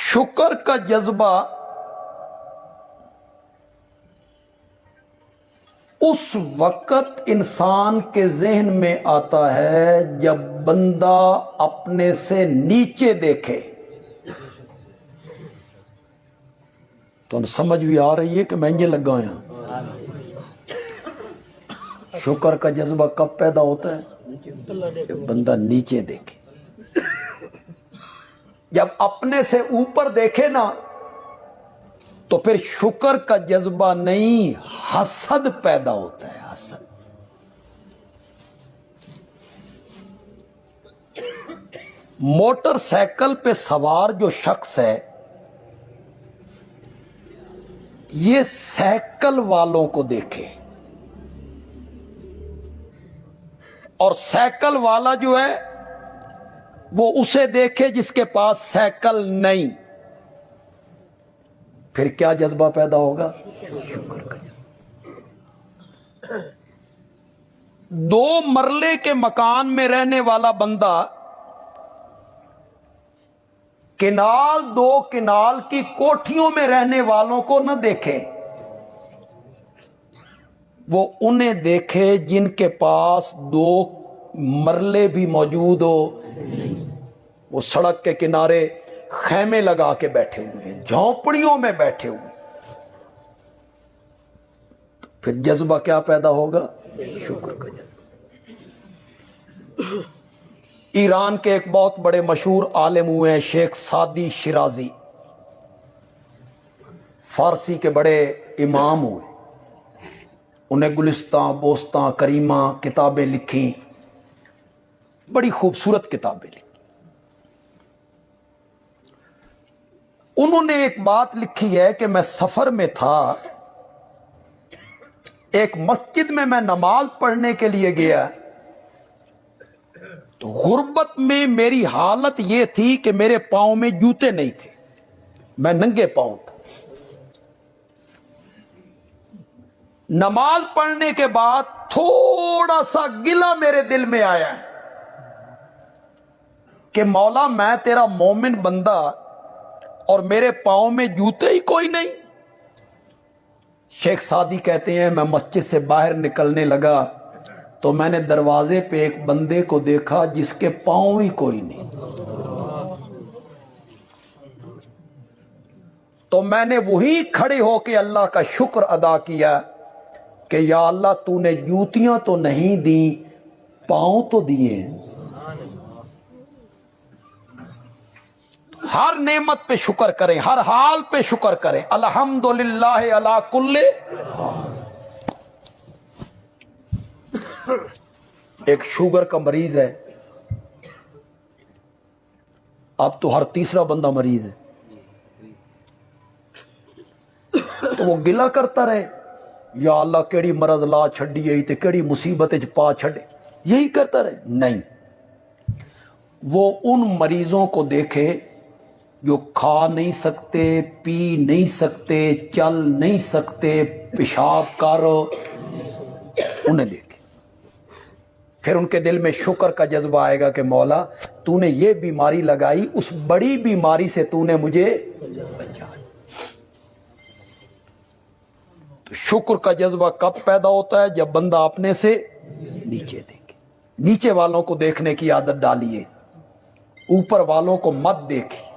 شکر کا جذبہ اس وقت انسان کے ذہن میں آتا ہے جب بندہ اپنے سے نیچے دیکھے. تو سمجھ بھی آ رہی ہے کہ میں یہ لگا ہوں. شکر کا جذبہ کب پیدا ہوتا ہے؟ جب بندہ نیچے دیکھے. جب اپنے سے اوپر دیکھے نا تو پھر شکر کا جذبہ نہیں، حسد پیدا ہوتا ہے. حسد. موٹر سائیکل پہ سوار جو شخص ہے یہ سائیکل والوں کو دیکھے اور سائیکل والا جو ہے وہ اسے دیکھے جس کے پاس سائیکل نہیں، پھر کیا جذبہ پیدا ہوگا؟ شکر کا جذبہ. دو مرلے کے مکان میں رہنے والا بندہ دو کنال کی کوٹھیوں میں رہنے والوں کو نہ دیکھے، وہ انہیں دیکھے جن کے پاس دو مرلے بھی موجود ہو. وہ سڑک کے کنارے خیمے لگا کے بیٹھے ہوئے ہیں، جھونپڑیوں میں بیٹھے ہوئے. پھر جذبہ کیا پیدا ہوگا؟ شکر کا جذبہ. ایران کے ایک بہت بڑے مشہور عالم ہوئے ہیں شیخ سعدی شیرازی، فارسی کے بڑے امام ہوئے. انہیں گلستان، بوستان، کریمہ کتابیں لکھی، بڑی خوبصورت کتابیں لکھی. انہوں نے ایک بات لکھی ہے کہ میں سفر میں تھا، ایک مسجد میں نماز پڑھنے کے لیے گیا تو غربت میں میری حالت یہ تھی کہ میرے پاؤں میں جوتے نہیں تھے، میں ننگے پاؤں تھا. نماز پڑھنے کے بعد تھوڑا سا گلہ میرے دل میں آیا کہ مولا میں تیرا مومن بندہ اور میرے پاؤں میں جوتے ہی کوئی نہیں. شیخ سعدی کہتے ہیں میں مسجد سے باہر نکلنے لگا تو میں نے دروازے پہ ایک بندے کو دیکھا جس کے پاؤں ہی کوئی نہیں. تو میں نے وہی کھڑے ہو کے اللہ کا شکر ادا کیا کہ یا اللہ تو نے جوتیاں تو نہیں دی، پاؤں تو دیے ہیں. ہر نعمت پہ شکر کریں، ہر حال پہ شکر کریں. الحمدللہ علی کل. ایک شوگر کا مریض ہے، اب تو ہر تیسرا بندہ مریض ہے، تو وہ گلہ کرتا رہے یا اللہ کیڑی مرض لا چھڑی ہے تے کیڑی مصیبت پا چھڑے، یہی کرتا رہے. نہیں، وہ ان مریضوں کو دیکھے جو کھا نہیں سکتے، پی نہیں سکتے، چل نہیں سکتے، پیشاب کر، انہیں دیکھے. پھر ان کے دل میں شکر کا جذبہ آئے گا کہ مولا تو نے یہ بیماری لگائی، اس بڑی بیماری سے تو نے مجھے بچایا. تو شکر کا جذبہ کب پیدا ہوتا ہے؟ جب بندہ اپنے سے نیچے دیکھے. نیچے والوں کو دیکھنے کی عادت ڈالیے، اوپر والوں کو مت دیکھیں.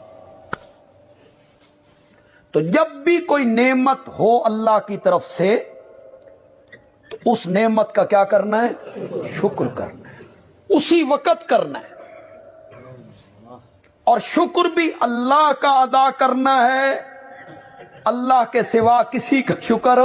تو جب بھی کوئی نعمت ہو اللہ کی طرف سے تو اس نعمت کا کیا کرنا ہے؟ شکر کرنا ہے، اسی وقت کرنا ہے. اور شکر بھی اللہ کا ادا کرنا ہے، اللہ کے سوا کسی کا شکر